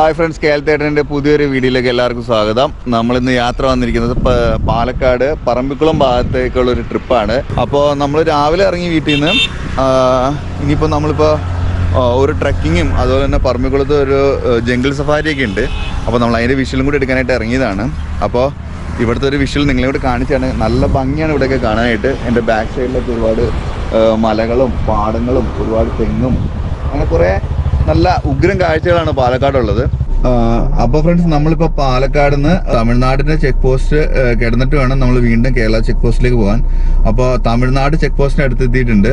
Hi friends, കേൾത്തേട്ടൻ്റെ പുതിയൊരു വീഡിയോയിലേക്ക് എല്ലാവർക്കും സ്വാഗതം. നമ്മളിന്ന് യാത്ര വന്നിരിക്കുന്നത് പാലക്കാട് പറമ്പിക്കുളം ഭാഗത്തേക്കുള്ള ഒരു ട്രിപ്പാണ്. അപ്പോൾ നമ്മൾ രാവിലെ ഇറങ്ങി വീട്ടിൽ നിന്ന് ഇനിയിപ്പോൾ നമ്മളിപ്പോൾ ഒരു ട്രക്കിങ്ങും അതുപോലെ തന്നെ പറമ്പിക്കുളത്ത് ഒരു ജംഗിൾ സഫാരിയൊക്കെ ഉണ്ട്. അപ്പോൾ നമ്മൾ അതിൻ്റെ വിഷ്വലും കൂടി എടുക്കാനായിട്ട് ഇറങ്ങിയതാണ്. അപ്പോൾ ഇവിടുത്തെ ഒരു വിഷ്വൽ നിങ്ങളെ കൂടി കാണിച്ചാണ്. നല്ല ഭംഗിയാണ് ഇവിടെയൊക്കെ കാണാനായിട്ട്. എൻ്റെ ബാക്ക് സൈഡിലൊക്കെ ഒരുപാട് മലകളും പാടങ്ങളും ഒരുപാട് തെങ്ങും അങ്ങനെ കുറേ നല്ല ഉഗ്രം കാഴ്ചകളാണ് പാലക്കാടുള്ളത്. അപ്പോൾ ഫ്രണ്ട്സ്, നമ്മളിപ്പോൾ പാലക്കാട് നിന്ന് തമിഴ്നാടിന്റെ ചെക്ക് പോസ്റ്റ് കിടന്നിട്ട് വേണം നമ്മൾ വീണ്ടും കേരള ചെക്ക് പോസ്റ്റിലേക്ക് പോകാൻ. അപ്പോൾ തമിഴ്നാട് ചെക്ക് പോസ്റ്റിന് അടുത്തെത്തിയിട്ടുണ്ട്.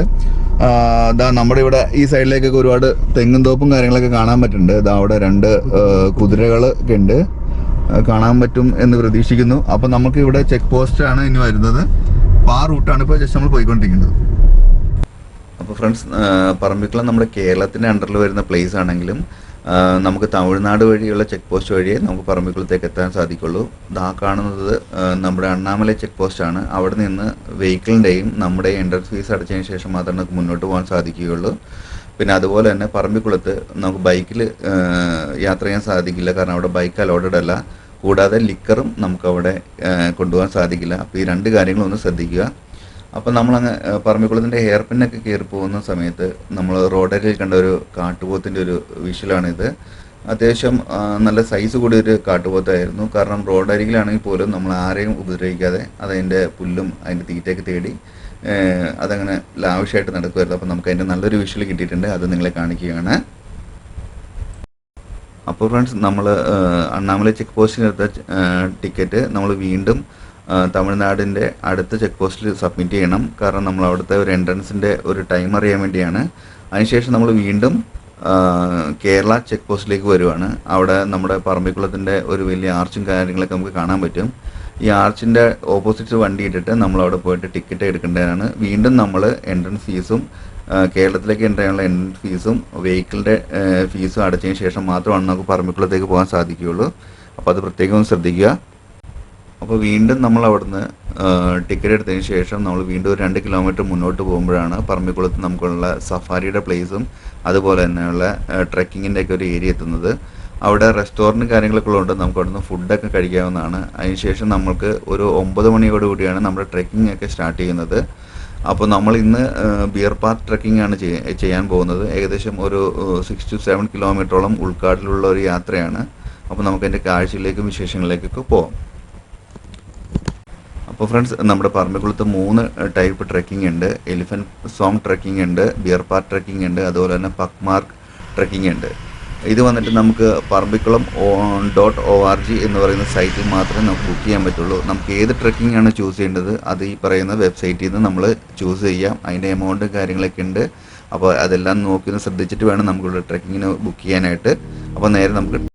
നമ്മുടെ ഇവിടെ ഈ സൈഡിലേക്കൊക്കെ ഒരുപാട് തെങ്ങും തോപ്പും കാര്യങ്ങളൊക്കെ കാണാൻ പറ്റുന്നുണ്ട്. അവിടെ രണ്ട് കുതിരകൾ ഒക്കെ ഉണ്ട്, കാണാൻ പറ്റും എന്ന് പ്രതീക്ഷിക്കുന്നു. അപ്പോൾ നമുക്ക് ഇവിടെ ചെക്ക് പോസ്റ്റ് ആണ് ഇനി വരുന്നത്. അപ്പോൾ ആ റൂട്ടാണ് ഇപ്പോൾ ജസ്റ്റ് നമ്മൾ പോയിക്കൊണ്ടിരിക്കുന്നത്. അപ്പോൾ ഫ്രണ്ട്സ്, പറമ്പിക്കുളം നമ്മുടെ കേരളത്തിൻ്റെ അണ്ടറിൽ വരുന്ന പ്ലേസ് ആണെങ്കിലും നമുക്ക് തമിഴ്നാട് വഴിയുള്ള ചെക്ക് പോസ്റ്റ് വഴിയേ നമുക്ക് പറമ്പിക്കുളത്തേക്ക് എത്താൻ സാധിക്കുള്ളൂ. ഇതാ കാണുന്നത് നമ്മുടെ അണ്ണാമലൈ ചെക്ക് പോസ്റ്റാണ്. അവിടെ നിന്ന് വെഹിക്കിളിൻ്റെയും നമ്മുടെ എൻട്രൻസ് ഫീസ് അടച്ചതിന് ശേഷം മാത്രമേ നമുക്ക് മുന്നോട്ട് പോകാൻ സാധിക്കുകയുള്ളൂ. പിന്നെ അതുപോലെ തന്നെ പറമ്പിക്കുളത്ത് നമുക്ക് ബൈക്കിൽ യാത്ര ചെയ്യാൻ സാധിക്കില്ല, കാരണം അവിടെ ബൈക്ക് അലോഡഡ് അല്ല. കൂടാതെ ലിക്കറും നമുക്കവിടെ കൊണ്ടുപോകാൻ സാധിക്കില്ല. അപ്പോൾ ഈ രണ്ട് കാര്യങ്ങളൊന്ന് ശ്രദ്ധിക്കുക. അപ്പോൾ നമ്മളങ്ങ് പറമ്പിക്കുളത്തിൻ്റെ ഹെയർ പിന്നൊക്കെ കയറി പോകുന്ന സമയത്ത് നമ്മൾ റോഡരികിൽ കണ്ട ഒരു കാട്ടുപോത്തിൻ്റെ ഒരു വിഷ്വലാണിത്. അത്യാവശ്യം നല്ല സൈസ് കൂടിയൊരു കാട്ടുപോത്തായിരുന്നു. കാരണം റോഡരികിലാണെങ്കിൽ പോലും നമ്മൾ ആരെയും ഉപദ്രവിക്കാതെ അതതിൻ്റെ പുല്ലും അതിൻ്റെ തീറ്റയൊക്കെ തേടി അതങ്ങനെ ലാവിഷായിട്ട് നടക്കുമായിരുന്നു. അപ്പോൾ നമുക്ക് അതിൻ്റെ നല്ലൊരു വിഷ്വൽ കിട്ടിയിട്ടുണ്ട്, അത് നിങ്ങളെ കാണിക്കുകയാണ്. അപ്പോൾ ഫ്രണ്ട്സ്, നമ്മൾ അണ്ണാമലൈ ചെക്ക് പോസ്റ്റിനെടുത്ത ടിക്കറ്റ് നമ്മൾ വീണ്ടും തമിഴ്നാടിൻ്റെ അടുത്ത ചെക്ക് പോസ്റ്റിൽ സബ്മിറ്റ് ചെയ്യണം. കാരണം നമ്മൾ അവിടുത്തെ ഒരു എൻട്രൻസിൻ്റെ ഒരു ടൈം അറിയാൻ വേണ്ടിയാണ്. അതിനുശേഷം നമ്മൾ വീണ്ടും കേരള ചെക്ക് പോസ്റ്റിലേക്ക് വരുവാണ്. അവിടെ നമ്മുടെ പറമ്പിക്കുളത്തിൻ്റെ ഒരു വലിയ ആർച്ചും കാര്യങ്ങളൊക്കെ നമുക്ക് കാണാൻ പറ്റും. ഈ ആർച്ചിൻ്റെ ഓപ്പോസിറ്റ് വണ്ടി ഇട്ടിട്ട് നമ്മളവിടെ പോയിട്ട് ടിക്കറ്റ് എടുക്കേണ്ടതാണ്. വീണ്ടും നമ്മൾ എൻട്രൻസ് ഫീസും കേരളത്തിലേക്ക് എൻ്റർ ചെയ്യാനുള്ള എൻട്രൻസ് ഫീസും വെഹിക്കിളിൻ്റെ ഫീസും അടച്ചതിന് ശേഷം മാത്രമാണ് നമുക്ക് പറമ്പിക്കുളത്തേക്ക് പോകാൻ സാധിക്കുകയുള്ളൂ. അപ്പോൾ അത് പ്രത്യേകം ഒന്ന് ശ്രദ്ധിക്കുക. അപ്പോൾ വീണ്ടും നമ്മൾ അവിടുന്ന് ടിക്കറ്റ് എടുത്തതിന് ശേഷം നമ്മൾ വീണ്ടും ഒരു 2 കിലോമീറ്റർ മുന്നോട്ട് പോകുമ്പോഴാണ് പറമ്പിക്കുളത്ത് നമുക്കുള്ള സഫാരിയുടെ പ്ലേസും അതുപോലെ തന്നെയുള്ള ട്രക്കിങ്ങിൻ്റെയൊക്കെ ഒരു ഏരിയ എത്തുന്നത്. അവിടെ റെസ്റ്റോറൻറ്റ് കാര്യങ്ങളൊക്കെ ഉള്ളതുകൊണ്ട് നമുക്ക് അവിടുന്ന് ഫുഡൊക്കെ കഴിക്കാവുന്നതാണ്. അതിനുശേഷം നമുക്ക് ഒരു 9 മണിയോടുകൂടിയാണ് നമ്മുടെ ട്രക്കിംഗ് ഒക്കെ സ്റ്റാർട്ട് ചെയ്യുന്നത്. അപ്പോൾ നമ്മൾ ഇന്ന് ബിയർ പാർക്ക് ട്രക്കിംഗ് ആണ് ചെയ്യാൻ പോകുന്നത്. ഏകദേശം ഒരു 6 to 7 കിലോമീറ്ററോളം ഉൾക്കാട്ടിലുള്ള ഒരു യാത്രയാണ്. അപ്പോൾ നമുക്ക് അതിൻ്റെ കാഴ്ചയിലേക്കും വിശേഷങ്ങളിലേക്കൊക്കെ പോകാം. അപ്പോൾ ഫ്രണ്ട്സ്, നമ്മുടെ പറമ്പിക്കുളത്ത് 3 ടൈപ്പ് ട്രക്കിംഗ് ഉണ്ട്. എലിഫൻറ്റ് സോങ് ട്രക്കിംഗ് ഉണ്ട്, ബിയർ പാർക്ക് ട്രക്കിംഗ് ഉണ്ട്, അതുപോലെ തന്നെ പക്മാർക്ക് ട്രക്കിംഗ് ഉണ്ട്. ഇത് വന്നിട്ട് നമുക്ക് പറമ്പിക്കുളം .org എന്ന് പറയുന്ന സൈറ്റിൽ മാത്രമേ നമുക്ക് ബുക്ക് ചെയ്യാൻ പറ്റുള്ളൂ. നമുക്ക് ഏത് ട്രക്കിംഗ് ആണ് ചൂസ് ചെയ്യേണ്ടത് അത് ഈ പറയുന്ന വെബ്സൈറ്റിൽ നിന്ന് നമ്മൾ ചൂസ് ചെയ്യാം. അതിൻ്റെ എമൗണ്ട് കാര്യങ്ങളൊക്കെ ഉണ്ട്. അപ്പോൾ അതെല്ലാം നോക്കി ശ്രദ്ധിച്ചിട്ട് വേണം നമുക്കുള്ള ട്രക്കിങ്ങിന് ബുക്ക് ചെയ്യാനായിട്ട്. അപ്പോൾ നേരെ നമുക്ക്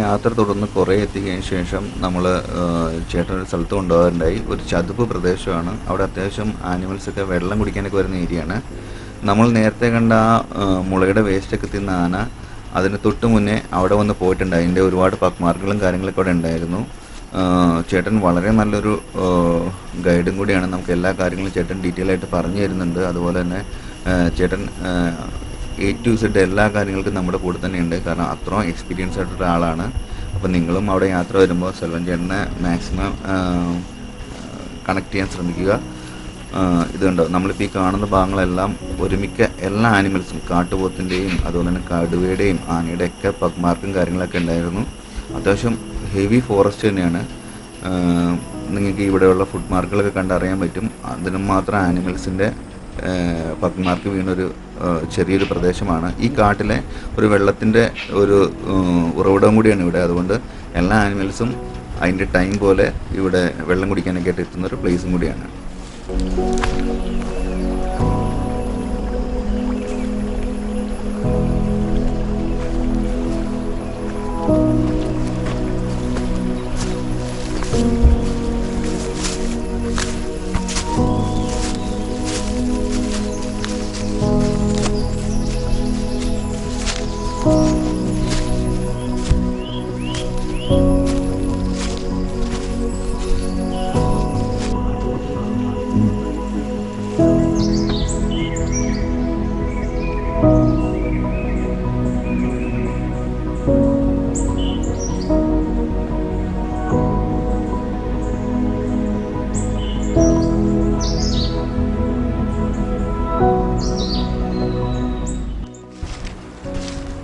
യാത്ര തുടർന്ന് കുറേ എത്തിക്കഴിഞ്ഞ ശേഷം നമ്മൾ ചേട്ടൻ ഒരു സ്ഥലത്ത് കൊണ്ടുപോകാറുണ്ടായി. ഒരു ചതുപ്പ് പ്രദേശമാണ്. അവിടെ അത്യാവശ്യം ആനിമൽസൊക്കെ വെള്ളം കുടിക്കാനൊക്കെ വരുന്ന ഏരിയയാണ്. നമ്മൾ നേരത്തെ കണ്ട ആ മുളയുടെ വേസ്റ്റൊക്കെ തിന്ന ആന അതിന് തൊട്ട് മുന്നേ അവിടെ വന്ന് പോയിട്ടുണ്ട്. അതിൻ്റെ ഒരുപാട് പക്മാർക്കുകളും കാര്യങ്ങളൊക്കെ അവിടെ ഉണ്ടായിരുന്നു. ചേട്ടൻ വളരെ നല്ലൊരു ഗൈഡും കൂടിയാണ്. നമുക്ക് എല്ലാ കാര്യങ്ങളും ചേട്ടൻ ഡീറ്റെയിൽ ആയിട്ട് പറഞ്ഞു തരുന്നുണ്ട്. അതുപോലെ തന്നെ ചേട്ടൻ A to Z എല്ലാ കാര്യങ്ങൾക്കും നമ്മുടെ കൂടെ തന്നെയുണ്ട്. കാരണം അത്രയും എക്സ്പീരിയൻസ് ആയിട്ടുള്ള ആളാണ്. അപ്പോൾ നിങ്ങളും അവിടെ യാത്ര വരുമ്പോൾ സെൽവൻ ചേട്ടനെ മാക്സിമം കണക്ട് ചെയ്യാൻ ശ്രമിക്കുക. ഇതുണ്ടോ, നമ്മളിപ്പോൾ ഈ കാണുന്ന ഭാഗങ്ങളെല്ലാം ഒരുമിക്ക എല്ലാ ആനിമൽസും, കാട്ടുപോത്തിൻ്റെയും അതുപോലെ തന്നെ കടുവയുടെയും ആനയുടെ ഒക്കെ പഗ്മാർക്കും കാര്യങ്ങളൊക്കെ ഉണ്ടായിരുന്നു. അത്യാവശ്യം ഹെവി ഫോറസ്റ്റ് തന്നെയാണ്. നിങ്ങൾക്ക് ഇവിടെയുള്ള ഫുഡ് മാർക്കുകളൊക്കെ കണ്ടറിയാൻ പറ്റും. അതിനും മാത്രം ആനിമൽസിൻ്റെ പഗ്മാർക്ക് വീണൊരു ചെറിയൊരു പ്രദേശമാണ്. ഈ കാട്ടിലെ ഒരു വെള്ളത്തിൻ്റെ ഒരു ഉറവിടം കൂടിയാണ് ഇവിടെ. അതുകൊണ്ട് എല്ലാ ആനിമൽസും അതിൻ്റെ ടൈം പോലെ ഇവിടെ വെള്ളം കുടിക്കാനൊക്കെ ആയിട്ട് എത്തുന്ന ഒരു പ്ലേസും കൂടിയാണ്.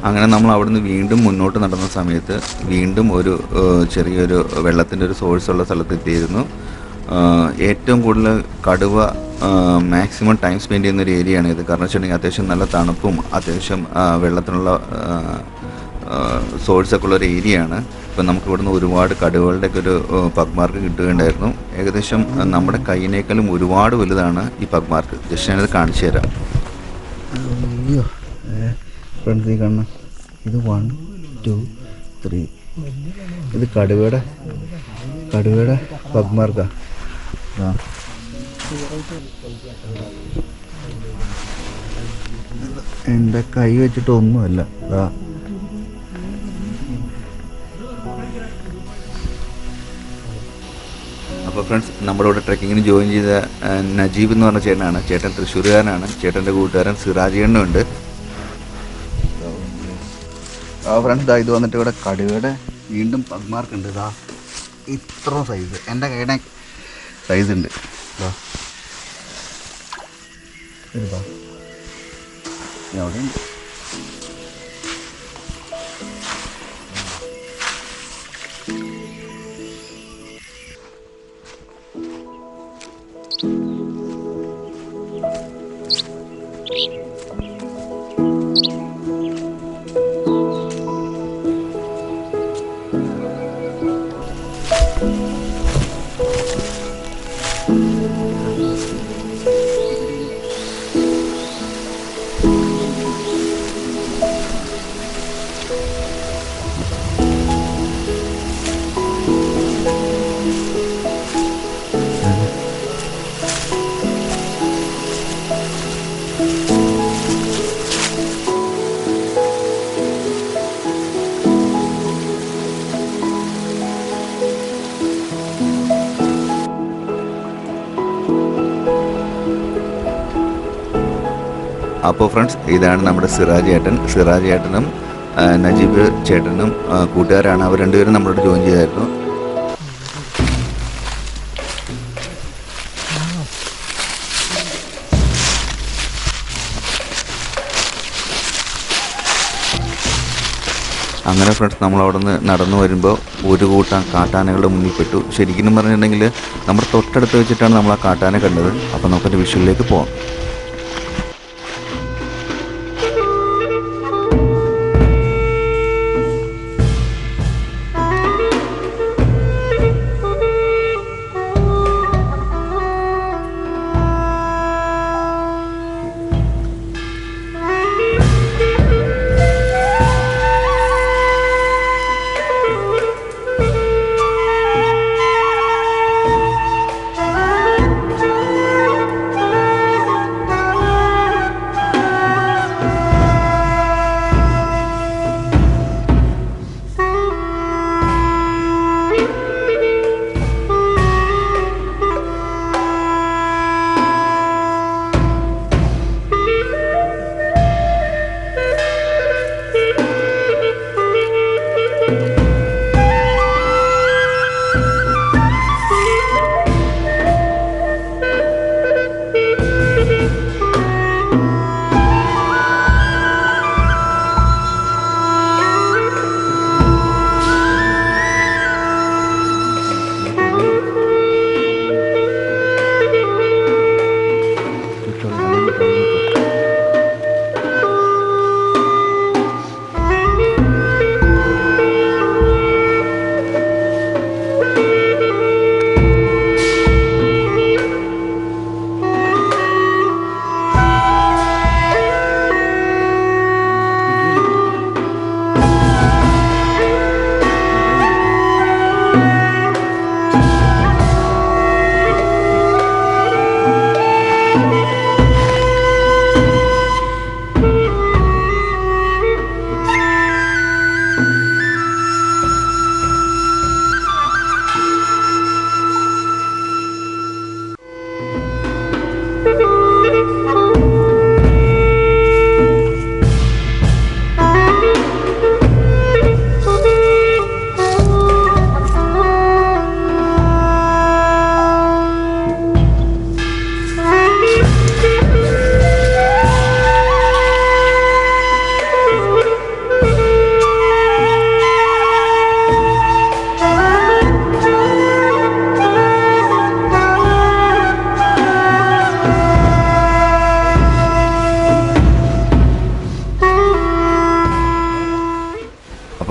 അങ്ങനെ നമ്മൾ അവിടുന്ന് വീണ്ടും മുന്നോട്ട് നടന്ന സമയത്ത് വീണ്ടും ഒരു ചെറിയൊരു വെള്ളത്തിൻ്റെ ഒരു സോഴ്സുള്ള സ്ഥലത്തെത്തിയിരുന്നു. ഏറ്റവും കൂടുതൽ കടുവ മാക്സിമം ടൈം സ്പെൻഡ് ചെയ്യുന്നൊരു ഏരിയയാണ് ഇത്. കാരണം വെച്ചിട്ടുണ്ടെങ്കിൽ അത്യാവശ്യം നല്ല തണുപ്പും അത്യാവശ്യം വെള്ളത്തിനുള്ള സോഴ്സൊക്കെ ഉള്ളൊരു ഏരിയയാണ്. ഇപ്പം നമുക്ക് ഇവിടുന്ന് ഒരുപാട് കടുവകളുടെയൊക്കെ ഒരു പഗ്മാർക്ക് കിട്ടുകയുണ്ടായിരുന്നു. ഏകദേശം നമ്മുടെ കൈയിനേക്കാളും ഒരുപാട് വലുതാണ് ഈ പഗ്മാർക്ക്. ജസ്റ്റ് ഞാനത് കാണിച്ചു തരാം. ഫ്രണ്ട്സ് ഈ കാണുന്ന ഇത് 1 2 3 ഇത് കടുവയുടെ പഗ്മാർക്കാ. എൻ്റെ കൈ വെച്ചിട്ടൊന്നുമല്ല. അപ്പോൾ ഫ്രണ്ട്സ്, നമ്മുടെ ഇവിടെ ട്രെക്കിങ്ങിന് ജോയിൻ ചെയ്ത നജീബ് എന്ന് പറഞ്ഞ ചേട്ടനാണ്. ചേട്ടൻ തൃശ്ശൂരുകാരനാണ്. ചേട്ടൻ്റെ കൂട്ടുകാരൻ സിറാജിയണ്ണും ഉണ്ട്. ഫ്രണ്ട്സ്, ഇത് വന്നിട്ട് ഇവിടെ കടുവയുടെ വീണ്ടും പഗ്മാർക്ക് ഉണ്ട്. ഇതാ ഇത്ര സൈസ്, എൻ്റെ കൈയുടെ സൈസ് ഉണ്ട്. അവിടെ ഉണ്ട്. അപ്പോൾ ഫ്രണ്ട്സ്, ഇതാണ് നമ്മുടെ സിറാജ് ചേട്ടനും നജീബ് ചേട്ടനും കൂട്ടുകാരാണ്. അവർ രണ്ടുപേരും നമ്മളോട് ജോയിൻ ചെയ്തായിരുന്നു. അങ്ങനെ ഫ്രണ്ട്സ്, നമ്മൾ അവിടെ നിന്ന് നടന്നു വരുമ്പോൾ ഒരു കൂട്ടം കാട്ടാനകളുടെ മുന്നിൽ പെട്ടു. ശരിക്കും പറഞ്ഞിട്ടുണ്ടെങ്കിൽ നമ്മുടെ തൊട്ടടുത്ത് വെച്ചിട്ടാണ് നമ്മൾ ആ കാട്ടാനെ കണ്ടത്. അപ്പോൾ നമുക്കതിൻ്റെ വിഷ്വലിലേക്ക് പോകാം.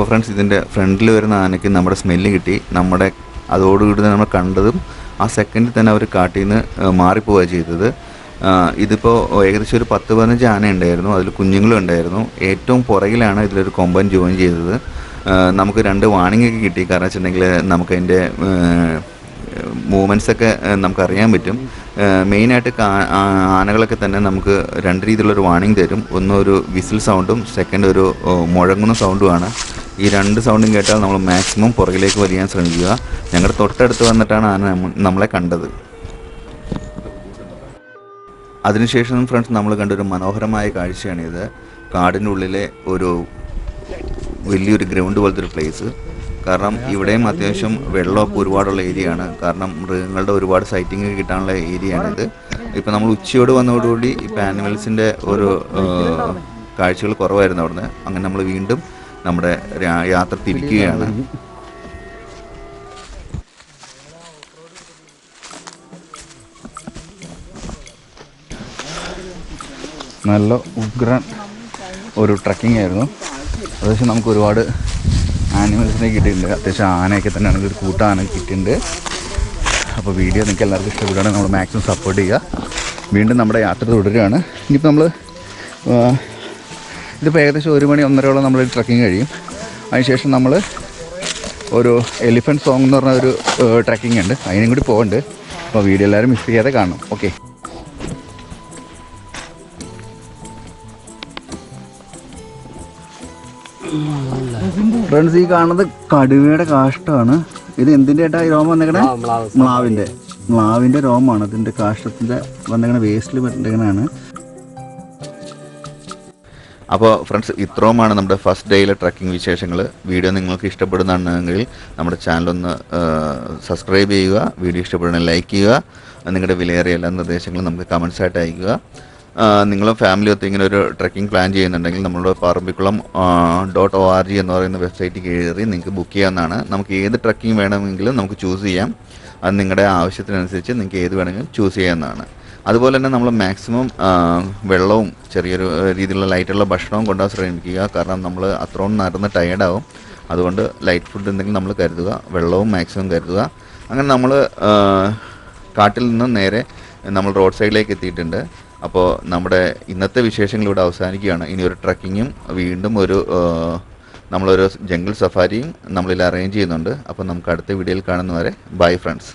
അപ്പോൾ ഫ്രണ്ട്സ് ഇതിൻ്റെ ഫ്രണ്ടിൽ വരുന്ന ആനയ്ക്ക് നമ്മുടെ സ്മെല്ല് കിട്ടി. നമ്മുടെ അതോടുകൂടി തന്നെ നമ്മൾ കണ്ടതും ആ സെക്കൻഡിൽ തന്നെ അവർ കാട്ടിൽ നിന്ന് മാറിപ്പോവുക ചെയ്തത്. ഇതിപ്പോൾ ഏകദേശം ഒരു 10-15 ആന ഉണ്ടായിരുന്നു, അതിൽ കുഞ്ഞുങ്ങളും ഉണ്ടായിരുന്നു. ഏറ്റവും പുറകിലാണ് ഇതിലൊരു കൊമ്പൻ ജോയിൻ ചെയ്തത്. നമുക്ക് 2 വാണിംഗ് ഒക്കെ കിട്ടി. കാരണം വെച്ചിട്ടുണ്ടെങ്കിൽ നമുക്കതിൻ്റെ മൂവ്മെൻറ്റ്സൊക്കെ നമുക്കറിയാൻ പറ്റും. മെയിനായിട്ട് ആനകളൊക്കെ തന്നെ നമുക്ക് 2 രീതിയിലുള്ളൊരു വാണിംഗ് തരും. ഒന്ന് ഒരു വിസിൽ സൗണ്ടും സെക്കൻഡ് ഒരു മുഴങ്ങുന്ന സൗണ്ടുമാണ്. ഈ 2 സൗണ്ടും കേട്ടാൽ നമ്മൾ മാക്സിമം പുറകിലേക്ക് വലിയാൻ ശ്രമിക്കുക. ഞങ്ങളുടെ തൊട്ടടുത്ത് വന്നിട്ടാണ് ആന നമ്മളെ കണ്ടത്. അതിനുശേഷം ഫ്രണ്ട്സ് നമ്മൾ കണ്ടൊരു മനോഹരമായ കാഴ്ചയാണിത്. കാടിൻ്റെ ഉള്ളിലെ ഒരു വലിയൊരു ഗ്രൗണ്ട് പോലത്തെ ഒരു പ്ലേസ്. കാരണം ഇവിടെയും അത്യാവശ്യം വെള്ളമൊക്കെ ഒരുപാടുള്ള ഏരിയയാണ്. കാരണം മൃഗങ്ങളുടെ ഒരുപാട് സൈറ്റിങ് കിട്ടാനുള്ള ഏരിയയാണിത്. ഇപ്പോൾ നമ്മൾ ഉച്ചയോട് വന്നതോടുകൂടി ഇപ്പോൾ ആനിമൽസിൻ്റെ ഒരു കാഴ്ചകൾ കുറവായിരുന്നു അവിടുന്ന്. അങ്ങനെ നമ്മൾ വീണ്ടും നമ്മുടെ യാത്ര തിരിക്കുകയാണ്. നല്ല ഉഗ്രൻ ഒരു ട്രക്കിംഗ് ആയിരുന്നു. അത്യാവശ്യം നമുക്ക് ഒരുപാട് ആനിമൽസിനെ കിട്ടിയിട്ടുണ്ട്. അത്യാവശ്യം ആനയൊക്കെ തന്നെ ആണെങ്കിൽ ഒരു കൂട്ടം ആന കിട്ടിയിട്ടുണ്ട്. അപ്പോൾ വീഡിയോ നിങ്ങൾക്ക് എല്ലാവർക്കും ഇഷ്ടപ്പെടുകയാണെങ്കിൽ നമ്മൾ മാക്സിമം സപ്പോർട്ട് ചെയ്യുക. വീണ്ടും നമ്മുടെ യാത്ര തുടരുകയാണ്. ഇനിയിപ്പോൾ നമ്മൾ ഇതിപ്പോൾ ഏകദേശം 1 മണി 1:30 നമ്മൾ ട്രക്കിംഗ് കഴിയും. അതിനുശേഷം നമ്മൾ ഒരു എലിഫൻറ്റ് സോങ് എന്ന് പറഞ്ഞ ഒരു ട്രക്കിംഗ് ഉണ്ട്, അതിനും കൂടി പോകുന്നുണ്ട്. അപ്പോൾ വീഡിയോ എല്ലാവരും മിസ് ചെയ്യാതെ കാണണം. ഓക്കെ ഫ്രണ്ട്സ്, ഈ കാണുന്നത് കടുവയുടെ കാഷ്ടമാണ്. ഇത് എന്തിൻ്റെ ആയിട്ടാ ഈ രോമം വന്നേക്കണേ? മ്ലാവിൻ്റെ രോമമാണ്. അതിൻ്റെ കാഷ്ടത്തിൻ്റെ വന്നേക്കണ വേസ്റ്റിൽ വന്നേക്കണാണ്. അപ്പോൾ ഫ്രണ്ട്സ്, ഇത്രയുമാണ് നമ്മുടെ ഫസ്റ്റ് ഡേയിലെ ട്രക്കിംഗ് വിശേഷങ്ങൾ. വീഡിയോ നിങ്ങൾക്ക് ഇഷ്ടപ്പെടുന്നുണ്ടെങ്കിൽ നമ്മുടെ ചാനലൊന്ന് സബ്സ്ക്രൈബ് ചെയ്യുക. വീഡിയോ ഇഷ്ടപ്പെടുന്ന ലൈക്ക് ചെയ്യുക. നിങ്ങളുടെ വിലയേറിയ എല്ലാ നിർദ്ദേശങ്ങളും നമുക്ക് കമൻസായിട്ട് അയക്കുക. നിങ്ങളും ഫാമിലി ഒത്ത് ഇങ്ങനെ ഒരു ട്രക്കിംഗ് പ്ലാൻ ചെയ്യുന്നുണ്ടെങ്കിൽ നമ്മുടെ പറമ്പിക്കുളം .org എന്ന് പറയുന്ന വെബ്സൈറ്റിൽ കയറി നിങ്ങൾക്ക് ബുക്ക് ചെയ്യാവുന്നതാണ്. നമുക്ക് ഏത് ട്രക്കിംഗ് വേണമെങ്കിലും നമുക്ക് ചൂസ് ചെയ്യാം. അത് നിങ്ങളുടെ ആവശ്യത്തിനനുസരിച്ച് നിങ്ങൾക്ക് ഏത് വേണമെങ്കിലും ചൂസ് ചെയ്യാവുന്നതാണ്. അതുപോലെ തന്നെ നമ്മൾ മാക്സിമം വെള്ളവും ചെറിയൊരു രീതിയിലുള്ള ലൈറ്റുള്ള ഭക്ഷണവും കൊണ്ടുപോകാൻ ശ്രമിക്കുക. കാരണം നമ്മൾ അത്രയും നടന്ന് ടയേർഡാവും. അതുകൊണ്ട് ലൈറ്റ് ഫുഡ് എന്തെങ്കിലും നമ്മൾ കരുതുക, വെള്ളവും മാക്സിമം കരുതുക. അങ്ങനെ നമ്മൾ കാട്ടിൽ നിന്ന് നേരെ നമ്മൾ റോഡ് സൈഡിലേക്ക് എത്തിയിട്ടുണ്ട്. അപ്പോൾ നമ്മുടെ ഇന്നത്തെ വിശേഷങ്ങൾ ഇവിടെ അവസാനിക്കുകയാണ്. ഇനി ഒരു ട്രക്കിങ്ങും വീണ്ടും നമ്മളൊരു ജംഗിൾ സഫാരിയും നമ്മളിൽ അറേഞ്ച് ചെയ്യുന്നുണ്ട്. അപ്പോൾ നമുക്ക് അടുത്ത വീഡിയോയിൽ കാണുന്നവരെ ബൈ ഫ്രണ്ട്സ്.